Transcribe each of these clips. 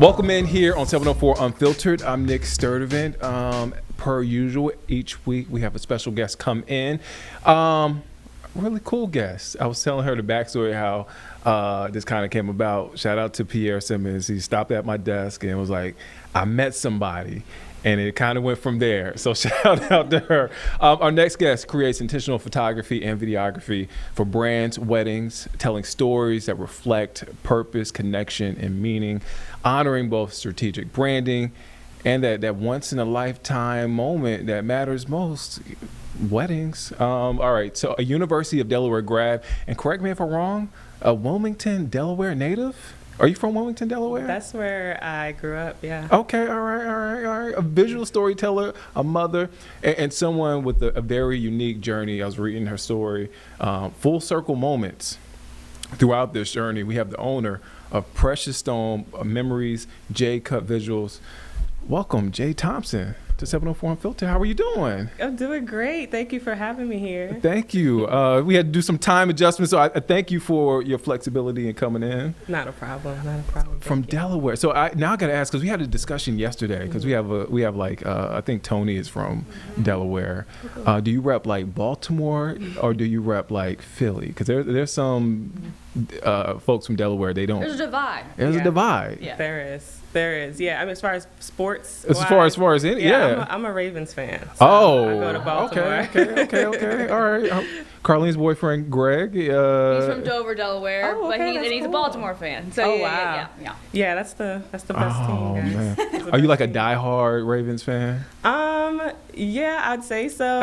Welcome in here on 704 Unfiltered. I'm Nick Sturdivant. Per usual, each week we have a special guest come in. Really cool guest. I was telling her the backstory how this kind of came about. Shout out to Pierre Simmons. He stopped at my desk and was like, I met somebody. And it kind of went from there. So shout out to her. Our next guest creates intentional photography and videography for brands, weddings, telling stories that reflect purpose, connection, and meaning, honoring both strategic branding and that once-in-a-lifetime moment that matters most, weddings. All right, so a University of Delaware grad, and correct me if I'm wrong, a Wilmington, Delaware native? Are you from Wilmington, Delaware? That's where I grew up, yeah. Okay, all right. A visual storyteller, a mother, and someone with a very unique journey. I was reading her story. Full circle moments throughout this journey. We have the owner of Precious Stone Memories, Jade Cut Visuals. Welcome, Jade Thompson, to 704 Unfiltered. How are you doing? I'm doing great. Thank you for having me here. Thank you. We had to do some time adjustments, so I thank you for your flexibility in coming in. Not a problem. Not a problem. From Delaware. So now I got to ask, because we had a discussion yesterday, because we have like I think Tony is from Delaware. Do you rep like Baltimore or do you rep like Philly? Because there's some folks from Delaware, they don't. There's a divide. There's a divide. Yeah. There is. Yeah. I mean, as far as sports. As far as any, yeah. I'm a Ravens fan. So I go to Baltimore. Okay. All right. Carlene's boyfriend, Greg. He's from Dover, Delaware, Oh, okay, but he's cool. a Baltimore fan. So Oh, yeah. Yeah, that's the best team, Oh, guys. man. That's the Are you best like a team. diehard Ravens fan? Yeah, I'd say so.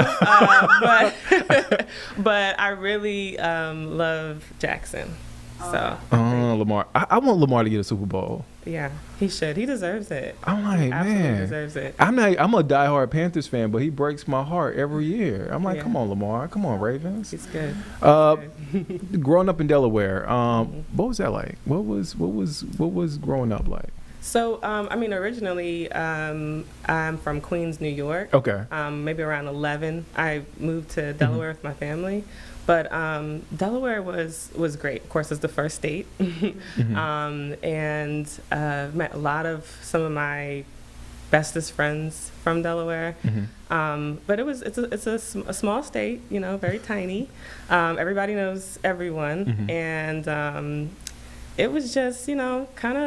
But I really love Jackson. So Lamar. I want Lamar to get a Super Bowl. yeah, he should. He deserves it. I'm like, Absolutely man. deserves it. I'm a diehard Panthers fan, but he breaks my heart every year. I'm like, Yeah. come on, Lamar. Come on, Ravens. He's good. Growing up in Delaware, what was that like? What was growing up like? So, I mean, originally, I'm from Queens, New York. Okay. Maybe around 11, I moved to Delaware with my family. But Delaware was great. Of course, it's the first state. And met a lot of some of my bestest friends from Delaware. But it's a small state, very tiny. Everybody knows everyone. And it was just, kind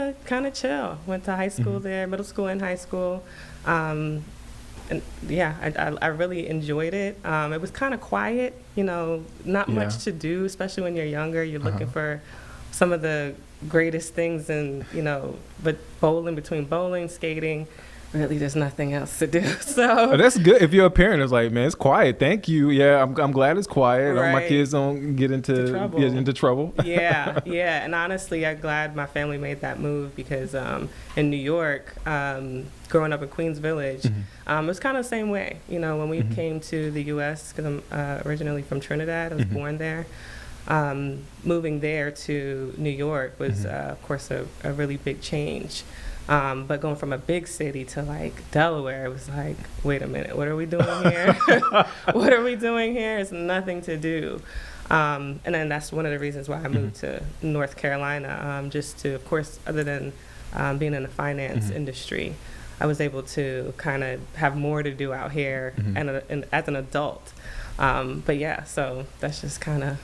of chill. Went to high school there, middle school and high school. And yeah, I really enjoyed it. It was kind of quiet, not much to do, especially when you're younger. You're looking for some of the greatest things, and but between bowling, skating, really there's nothing else to do. So That's good. If you're a parent, it's like, man, it's quiet. Thank you. Yeah, I'm glad it's quiet. My Right. kids don't get into trouble. yeah. And honestly, I'm glad my family made that move, because in New York, growing up in Queens Village, it was kind of the same way. When we came to the U.S., because I'm originally from Trinidad, I was born there. Moving there to New York was, of course, a really big change. But going from a big city to like Delaware, it was like, wait a minute, what are we doing here? What are we doing here? It's nothing to do. And then that's one of the reasons why I moved to North Carolina, just to, of course, other than being in the finance industry, I was able to kind of have more to do out here and as an adult. But yeah, so that's just kind of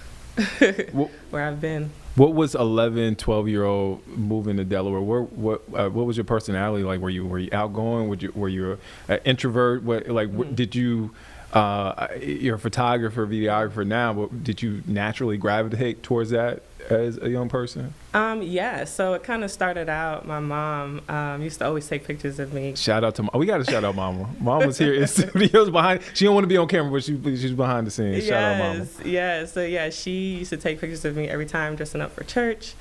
where I've been. What was 11, 12-year-old moving to Delaware? What was your personality like? Were you outgoing? Were you an introvert? Did you? You're a photographer, videographer now. But did you naturally gravitate towards that as a young person? Yeah. So it kind of started out. My mom used to always take pictures of me. Shout out to we got to shout out Mama. Mama's here in studios behind. She don't want to be on camera, but she's behind the scenes. Shout out Mama. Yes. So yeah, she used to take pictures of me every time dressing up for church.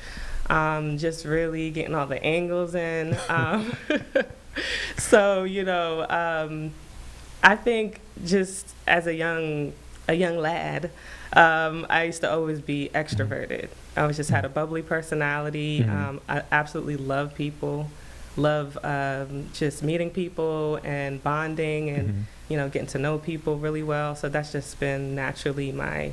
Just really getting all the angles in. So I think just as a young lad, I used to always be extroverted. I always just had a bubbly personality. I absolutely love people, love just meeting people and bonding and getting to know people really well. So that's just been naturally my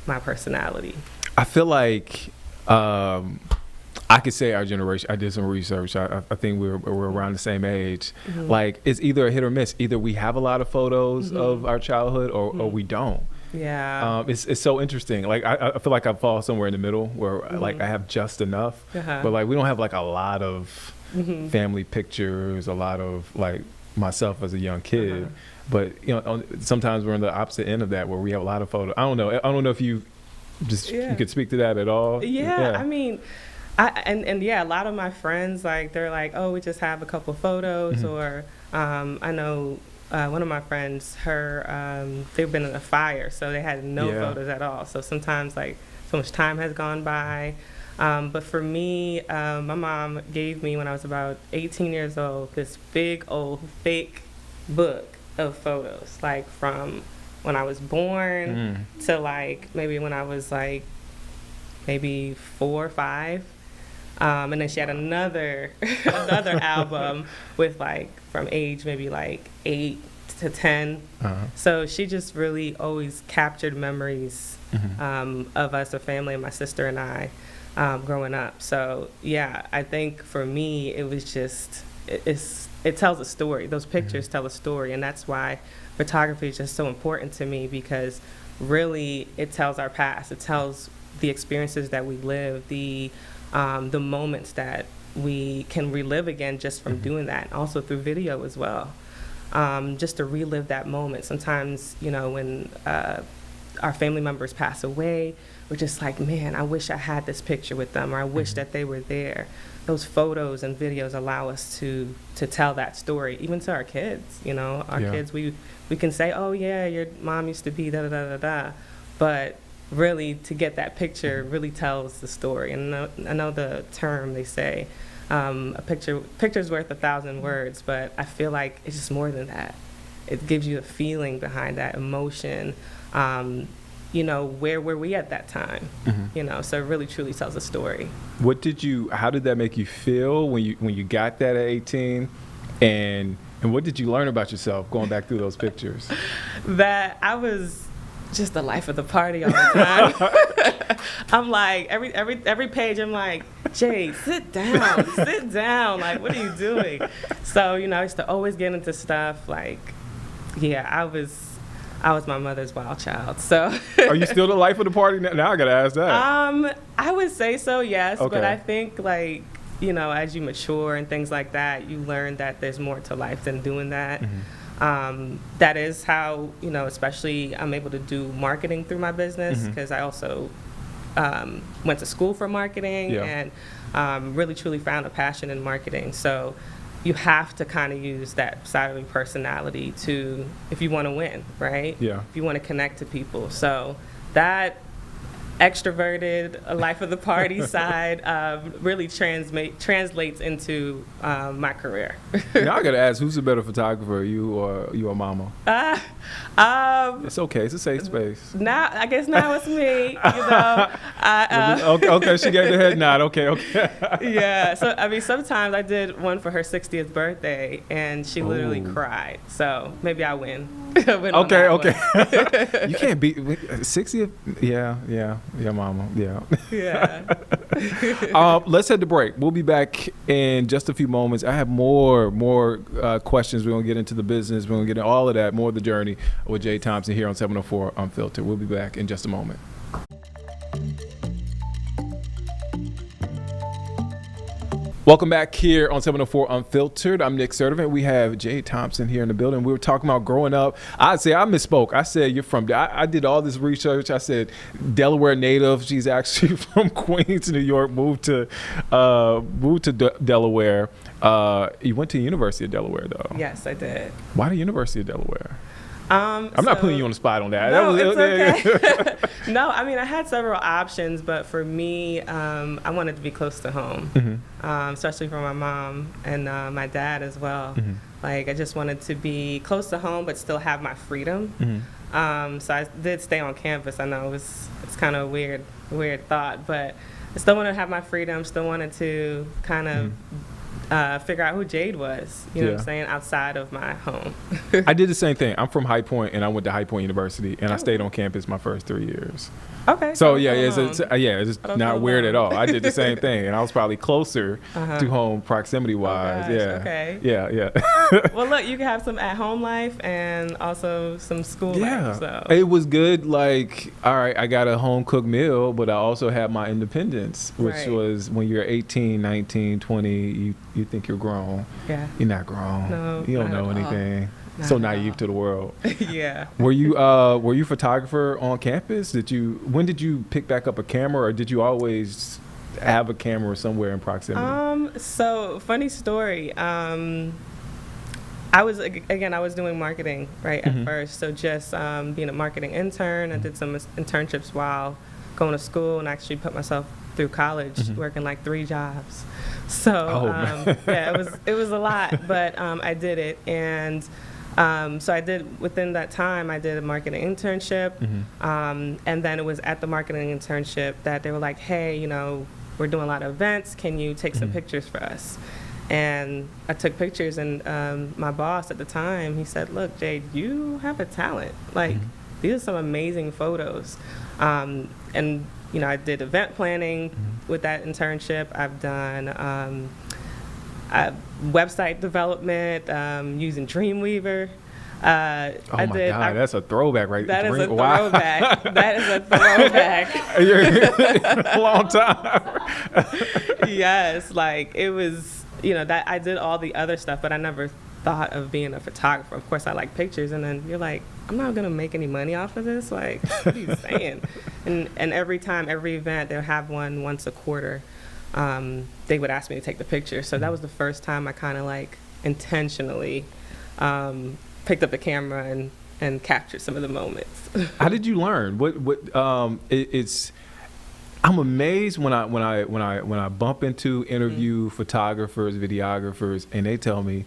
personality. I feel like I I could say our generation. I did some research. I think we're around the same age. Like it's either a hit or miss. Either we have a lot of photos of our childhood, or we don't. Yeah. It's so interesting. Like I feel like I fall somewhere in the middle where like I have just enough, but like we don't have like a lot of family pictures, a lot of like myself as a young kid. But you know, sometimes we're on the opposite end of that where we have a lot of photos. I don't know if you you could speak to that at all. Yeah. I mean, a lot of my friends, like, they're like, oh, we just have a couple photos, or I know one of my friends, they've been in a fire, so they had no photos at all. So sometimes, like, so much time has gone by. But for me, my mom gave me, when I was about 18 years old, this big old fake book of photos, like from when I was born to like maybe when I was like maybe 4 or 5. And then she had another album with like from age maybe like 8 to 10. So she just really always captured memories of us, a family, and my sister and I growing up. So yeah, I think for me it was just it tells a story. Those pictures tell a story, and that's why photography is just so important to me, because really it tells our past. It tells the experiences that we live, the moments that we can relive again just from doing that, and also through video as well, just to relive that moment. Sometimes, you know, when our family members pass away, we're just like, man, I wish I had this picture with them, or I wish that they were there. Those photos and videos allow us to tell that story, even to our kids. You know, our kids, we can say, oh yeah, your mom used to be da da da da da, but really to get that picture really tells the story. And I know the term, they say, a picture's worth 1,000 words, but I feel like it's just more than that. It gives you a feeling behind that emotion. You know, where were we at that time? You know, so it really truly tells a story. How did that make you feel when you got that at 18, and what did you learn about yourself going back through those pictures? That I was just the life of the party all the time. I'm like, every page, I'm like, Jade, sit down. Like, what are you doing? So, you know, I used to always get into stuff like, yeah, I was my mother's wild child. So are you still the life of the party now? I gotta ask that. I would say so, yes. Okay. But I think, like, you know, as you mature and things like that, you learn that there's more to life than doing that. That is how, you know, especially I'm able to do marketing through my business, because I also went to school for marketing and really truly found a passion in marketing. So you have to kind of use that side of your personality if you want to win, right? Yeah. If you want to connect to people. So that extroverted life of the party side really translates into my career. Now I gotta ask, who's the better photographer, you or mama? It's okay, it's a safe space. I guess now it's me. You know. Okay, she gave the head nod. Okay. Yeah. So I mean, sometimes I did one for her 60th birthday, and she literally cried. So maybe I win. Okay. You can't beat 60th. Yeah, mama. Yeah. Let's head to break. We'll be back in just a few moments. I have more questions. We're gonna get into the business. We're gonna get into all of that, more of the journey with Jade Thompson here on 704 Unfiltered. We'll be back in just a moment. Welcome back here on 704 Unfiltered. I'm Nick Sturdivant. We have Jade Thompson here in the building. We were talking about growing up. I misspoke. I said you're from. I did all this research. I said Delaware native. She's actually from Queens, New York. Moved to Delaware. You went to the University of Delaware, though. Yes, I did. Why the University of Delaware? I'm not putting you on the spot on that. No, it's okay. No, I mean, I had several options, but for me, I wanted to be close to home, especially for my mom and my dad as well. Like, I just wanted to be close to home, but still have my freedom. So I did stay on campus. I know it's kind of a weird thought, but I still wanted to have my freedom. Still wanted to kind of figure out who Jade was, you know what Yeah. I'm saying, outside of my home. I did the same thing. I'm from High Point, and I went to High Point University, and I stayed on campus my first 3 years. Okay. So I yeah, don't it's, feel it's alone. yeah, it's I don't not feel weird at alone. all. I did the same thing, and I was probably closer to home proximity wise. gosh, yeah. okay. Yeah. Well, look, you can have some at-home life and also some school Yeah, life. So. it was good. Like, all right, I got a home cooked meal, but I also had my independence, which Right. was when you're 18, 19, 20, you think you're grown. Yeah. You're not grown. No, you don't not know at all. anything. Not So at naive all. to the world. Yeah. Were you a photographer on campus? When did you pick back up a camera, or did you always have a camera somewhere in proximity? So funny story. I was doing marketing right at first. So just being a marketing intern, I did some internships while going to school, and actually put myself through college, working like 3 jobs. So man. yeah, it was a lot, but I did it, and so I did within that time. I did a marketing internship, and then it was at the marketing internship that they were like, "Hey, you know, we're doing a lot of events. Can you take some pictures for us?" And I took pictures, and my boss at the time, he said, "Look, Jade, you have a talent. Like, these are some amazing photos." And you know, I did event planning with that internship. I've done website development using Dreamweaver. Oh my God, that's a throwback, right? That is a Wow. throwback. That is a throwback. A long time. Yes, like it was, you know, that I did all the other stuff, but I never thought of being a photographer. Of course, I like pictures, and then you're like, I'm not gonna make any money off of this. Like, what are you saying? And every time, every event, they'll have one once a quarter. They would ask me to take the picture. So that was the first time I kind of like intentionally picked up the camera and captured some of the moments. How did you learn? It's I'm amazed when I bump into interview photographers, videographers, and they tell me,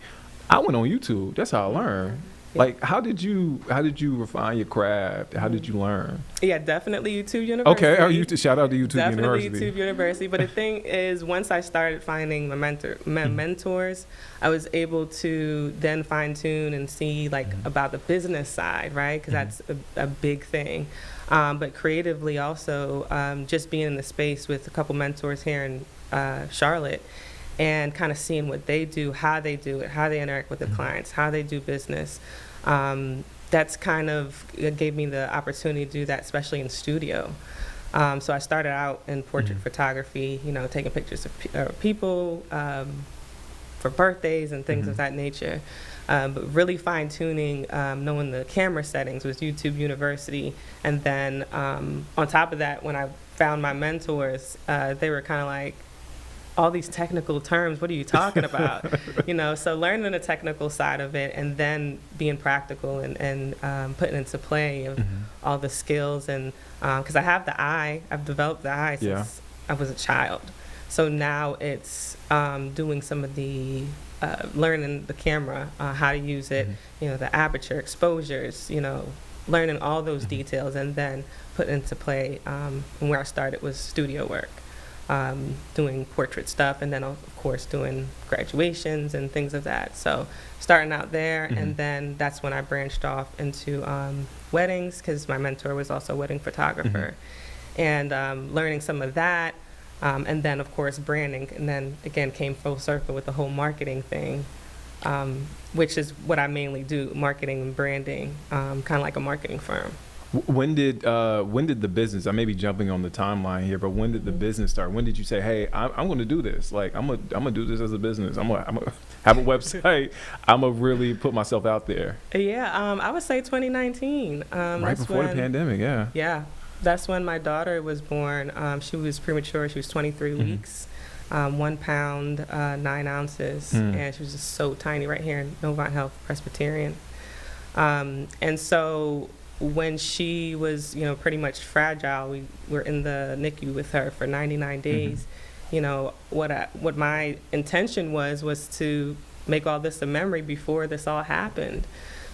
I went on YouTube. That's how I learned. Yeah. Like, how did you refine your craft? How did you learn? Yeah, definitely YouTube University. Okay, shout out to YouTube Definitely University. YouTube University. But the thing is, once I started finding my mentors, I was able to then fine tune and see like about the business side, right? Because that's a big thing. But creatively also, just being in the space with a couple mentors here in Charlotte, and kind of seeing what they do, how they do it, how they interact with the clients, how they do business. That's kind of gave me the opportunity to do that, especially in studio. So I started out in portrait photography, you know, taking pictures of people for birthdays and things of that nature. But really fine tuning, knowing the camera settings was YouTube University. And then on top of that, when I found my mentors, they were kind of like, all these technical terms, what are you talking about? You know, so learning the technical side of it, and then being practical and putting into play of all the skills. And because I have the eye, I've developed the eye since I was a child. So now it's doing some of the learning the camera, how to use it, you know, the aperture, exposures, you know, learning all those details, and then put into play. And where I started was studio work. Doing portrait stuff, and then of course doing graduations and things of that. So starting out there, and then that's when I branched off into weddings, because my mentor was also a wedding photographer, and learning some of that, and then of course branding, and then again came full circle with the whole marketing thing, which is what I mainly do, marketing and branding, kind of like a marketing firm. When did the business? I may be jumping on the timeline here, but when did the business start? When did you say, "Hey, I'm going to do this. Like, I'm gonna do this as a business. I'm gonna have a website. I'm gonna really put myself out there." Yeah, I would say 2019. Right before the pandemic. Yeah. Yeah, that's when my daughter was born. She was premature. She was 23 weeks, 1 pound, 9 ounces, and she was just so tiny right here in Novant Health Presbyterian. And so when she was, you know, pretty much fragile, we were in the NICU with her for 99 days. You know, what my intention was to make all this a memory before this all happened.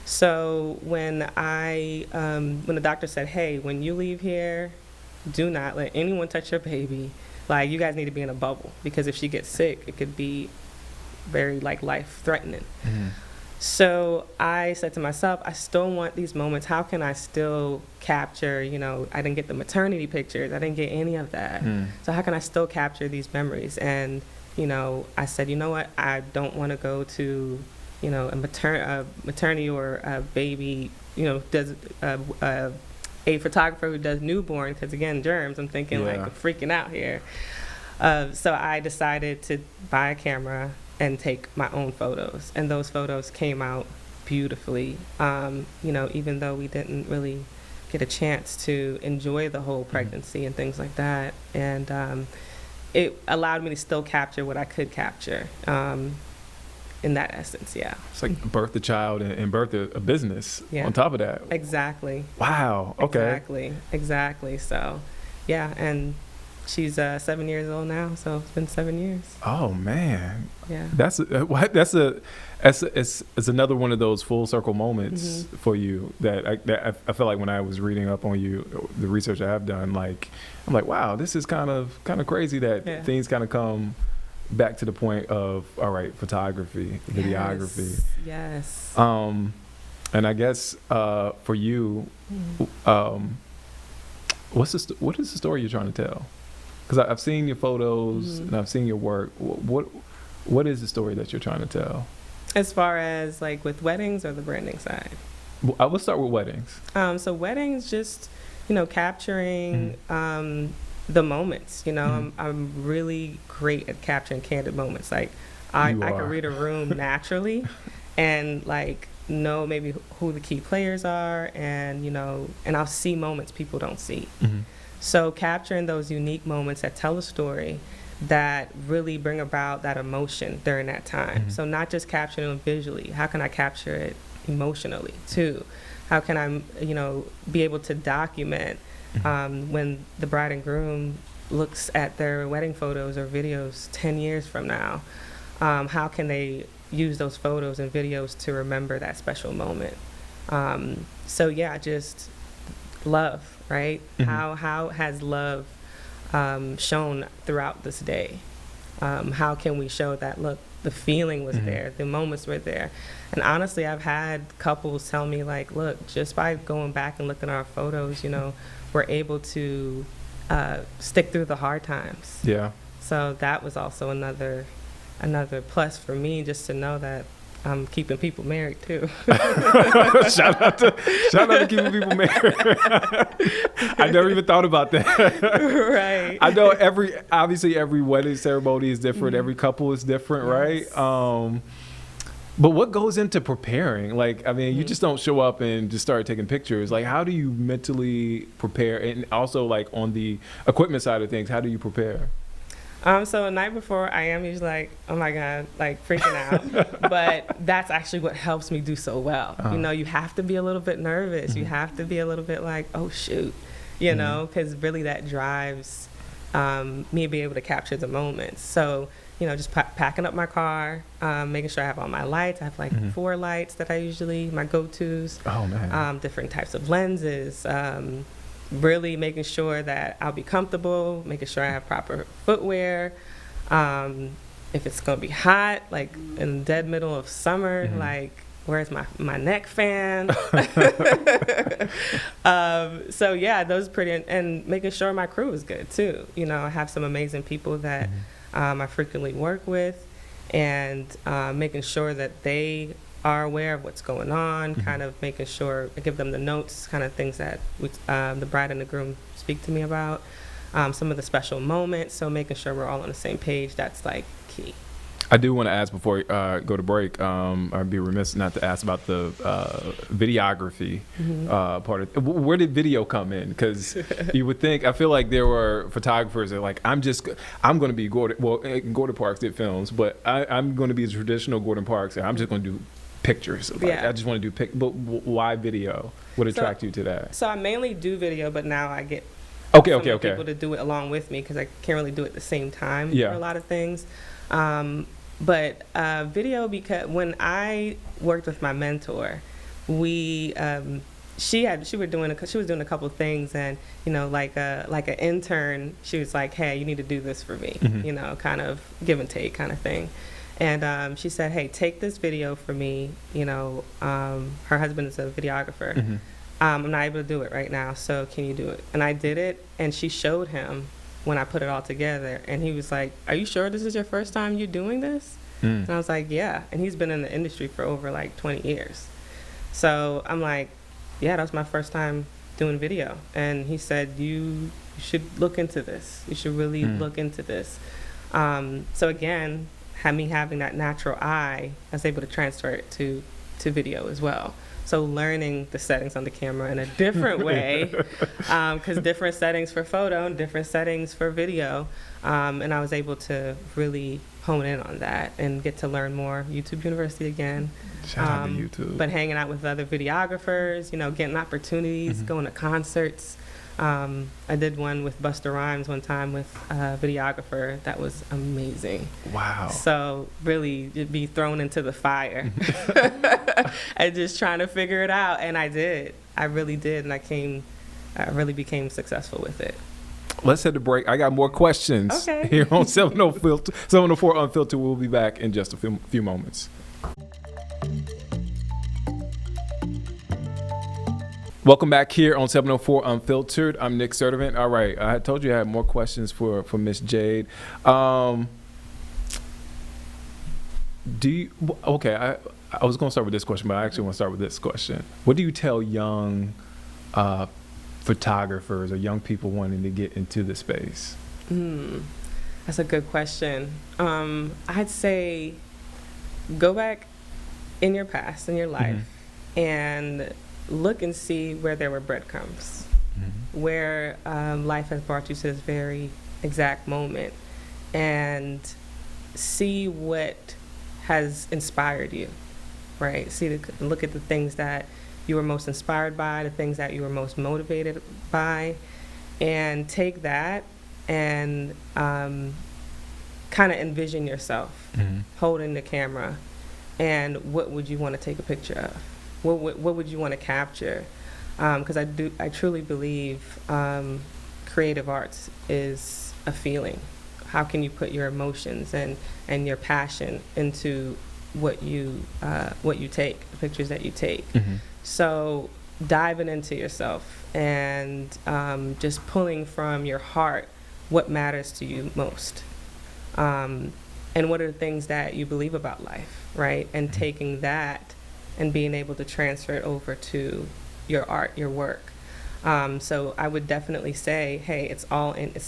So when when the doctor said, "Hey, when you leave here, do not let anyone touch your baby. Like, you guys need to be in a bubble, because if she gets sick, it could be very like life threatening. So I said to myself, I still want these moments. How can I still capture, you know, I didn't get the maternity pictures. I didn't get any of that. So how can I still capture these memories? And, you know, I said, you know what? I don't want to go to, you know, a maternity or a baby, you know, does a photographer who does newborn, because again, germs, I'm thinking like I'm freaking out here. So I decided to buy a camera and take my own photos, and those photos came out beautifully. You know, even though we didn't really get a chance to enjoy the whole pregnancy and things like that, and it allowed me to still capture what I could capture. In that essence, yeah. It's like birth a child and birth a business on top of that. Exactly. Wow. Okay. Exactly. So, yeah, and she's 7 years old now, so it's been 7 years. Oh man. Yeah. That's another one of those full circle moments for you that I feel like when I was reading up on you, the research I have done, like I'm like, wow, this is kind of crazy that things kind of come back to the point of, all right, photography, videography. Yes. And I guess for you, what is the story you're trying to tell? Because I've seen your photos and I've seen your work. What is the story that you're trying to tell? As far as like with weddings or the branding side? Let's start with weddings. So weddings, just, you know, capturing the moments. You know, I'm really great at capturing candid moments. Like I can read a room naturally and like know maybe who the key players are, and, you know, and I'll see moments people don't see. So capturing those unique moments that tell a story that really bring about that emotion during that time. So not just capturing them visually. How can I capture it emotionally too? How can I, you know, be able to document when the bride and groom looks at their wedding photos or videos 10 years from now? How can they use those photos and videos to remember that special moment? So yeah, just love, right? How has love shown throughout this day? How can we show that, look, the feeling was there, the moments were there? And honestly, I've had couples tell me, like, look, just by going back and looking at our photos, you know, we're able to stick through the hard times. Yeah. So that was also another plus for me, just to know that I'm keeping people married too. shout out to keeping people married. I never even thought about that. Right. I know obviously every wedding ceremony is different. Every couple is different, right? But what goes into preparing? Like, I mean, you just don't show up and just start taking pictures. Like, how do you mentally prepare? And also, like, on the equipment side of things, how do you prepare? So the night before, I am usually like, oh my God, like freaking out. But that's actually what helps me do so well. You know, you have to be a little bit nervous. You have to be a little bit like, oh shoot, you know, because really that drives me to be able to capture the moments. So, you know, just packing up my car, making sure I have all my lights. I have like 4 lights that I usually, my go-tos. Oh man. Different types of lenses. Really making sure that I'll be comfortable, making sure I have proper footwear. If it's gonna be hot, like in the dead middle of summer, like where's my neck fan? So yeah, those are pretty, and making sure my crew is good too. You know, I have some amazing people that I frequently work with, and making sure that they are aware of what's going on, kind of making sure I give them the notes, kind of things that the bride and the groom speak to me about, some of the special moments. So making sure we're all on the same page, that's like key. I do want to ask before we go to break, I'd be remiss not to ask about the videography part of it. Where did video come in? Because you would think, I feel like there were photographers that are like, I'm going to be Gordon Parks did films, but I'm going to be the traditional Gordon Parks, and I'm just going to do pictures. Like, I just want to do but why video? What attracted you to that? So I mainly do video, but now I get people to do it along with me, because I can't really do it at the same time for a lot of things. But video, because when I worked with my mentor, she was doing a couple of things, and you know, like an intern, she was like, hey, you need to do this for me, you know, kind of give and take kind of thing. And she said, hey, take this video for me. You know, her husband is a videographer. Mm-hmm. I'm not able to do it right now, so can you do it? And I did it, and she showed him when I put it all together, and he was like, are you sure this is your first time you doing this? And I was like, yeah. And he's been in the industry for over like 20 years. So I'm like, yeah, that was my first time doing video. And he said, you should look into this. You should really look into this. So again, me having that natural eye, I was able to transfer it to video as well. So learning the settings on the camera in a different way, because different settings for photo and different settings for video. And I was able to really hone in on that and get to learn more. YouTube University again. Shout out to YouTube. But hanging out with other videographers, you know, getting opportunities, going to concerts. I did one with Busta Rhymes one time with a videographer. That was amazing. Wow. So really be thrown into the fire and just trying to figure it out. And I did. I really did. And I really became successful with it. Let's hit the break. I got more questions Okay. here on 704 Unfiltered. We'll be back in just a few moments. Welcome back here on 704 Unfiltered. I'm Nick Sturdivant. All right, I had told you I had more questions for Miss Jade. I was going to start with this question, but I actually want to start with this question. What do you tell young photographers or young people wanting to get into the space? That's a good question. I'd say go back in your past, in your life, and look and see where there were breadcrumbs, where life has brought you to this very exact moment, and see what has inspired you, right? Look at the things that you were most inspired by, the things that you were most motivated by, and take that and kind of envision yourself holding the camera, and what would you want to take a picture of? What would you want to capture? Because I truly believe creative arts is a feeling. How can you put your emotions and your passion into what you take, the pictures that you take? So diving into yourself and just pulling from your heart what matters to you most, and what are the things that you believe about life, right? And taking that and being able to transfer it over to your art, your work. So I would definitely say, hey, it's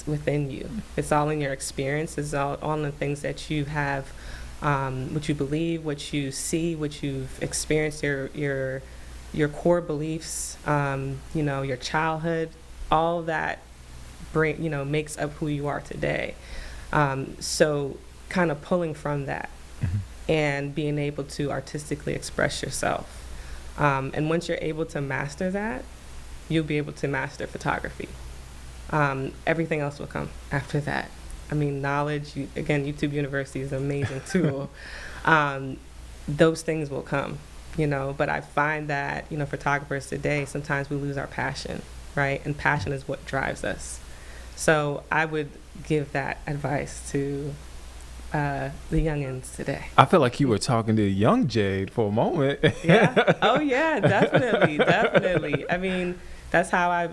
within you. It's all in your experience. It's all in the things that you have, what you believe, what you see, what you've experienced, your core beliefs, your childhood, all that makes up who you are today. So kind of pulling from that. And being able to artistically express yourself. And once you're able to master that, you'll be able to master photography. Everything else will come after that. I mean, knowledge, again, YouTube University is an amazing tool. Those things will come, but I find that, photographers today, sometimes we lose our passion, right? And passion is what drives us. So I would give that advice to the youngins today. I feel like you were talking to young Jade for a moment. Yeah. Oh yeah, definitely. I mean, that's how I,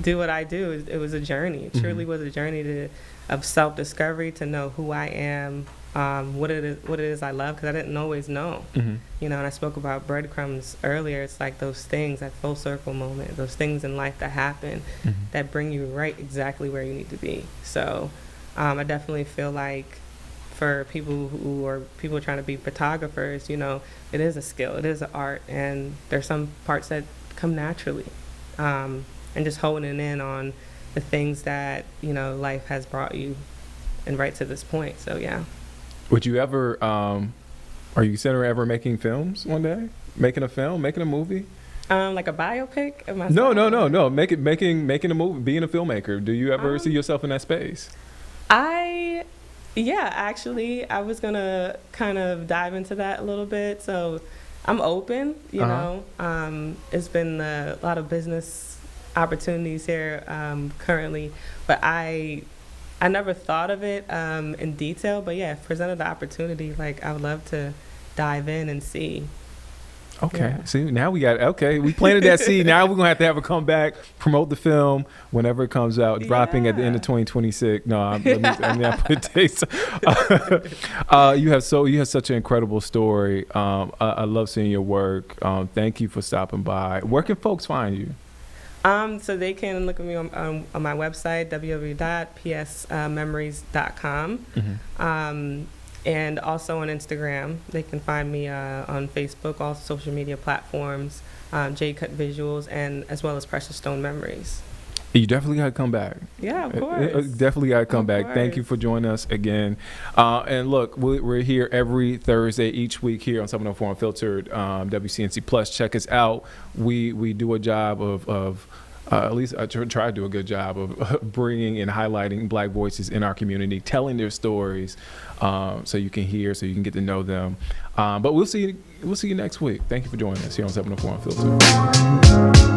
do what I do. It was a journey. It truly was a journey of self-discovery, to know who I am, what it is I love, because I didn't always know. And I spoke about breadcrumbs earlier. It's like those things, that full circle moment, those things in life that happen that bring you right exactly where you need to be. So I definitely feel like for people who are trying to be photographers, it is a skill, it is an art, and there's some parts that come naturally. And just honing in on the things that, life has brought you and right to this point. So, yeah. Would you ever, are you considering ever making films one day? Making a film, making a movie? Like a biopic of myself? No. Making a movie, being a filmmaker. Do you ever see yourself in that space? Actually, I was going to kind of dive into that a little bit. So I'm open, it's been a lot of business opportunities here currently, but I I never thought of it in detail, but yeah, if presented the opportunity, like I would love to dive in and see. Okay. Yeah. See, now we planted that seed. Now we're going to have her come back, promote the film whenever it comes out, dropping at the end of 2026. No, let me not put dates. You have such an incredible story. I love seeing your work. Thank you for stopping by. Where can folks find you? So they can look at me on my website, www.psmemories.com. And also on Instagram. They can find me on Facebook, all social media platforms, Jade Cut Visuals, and as well as Precious Stone Memories. You definitely got to come back. Yeah, of course. Definitely got to come Of back. course. Thank you for joining us again. And look, we're here every Thursday each week here on 704 Unfiltered, WCNC Plus. Check us out. We do a job of at least I try to do a good job of bringing and highlighting Black voices in our community, telling their stories, so you can hear, so you can get to know them. But we'll see you next week. Thank you for joining us here on 704 Unfiltered.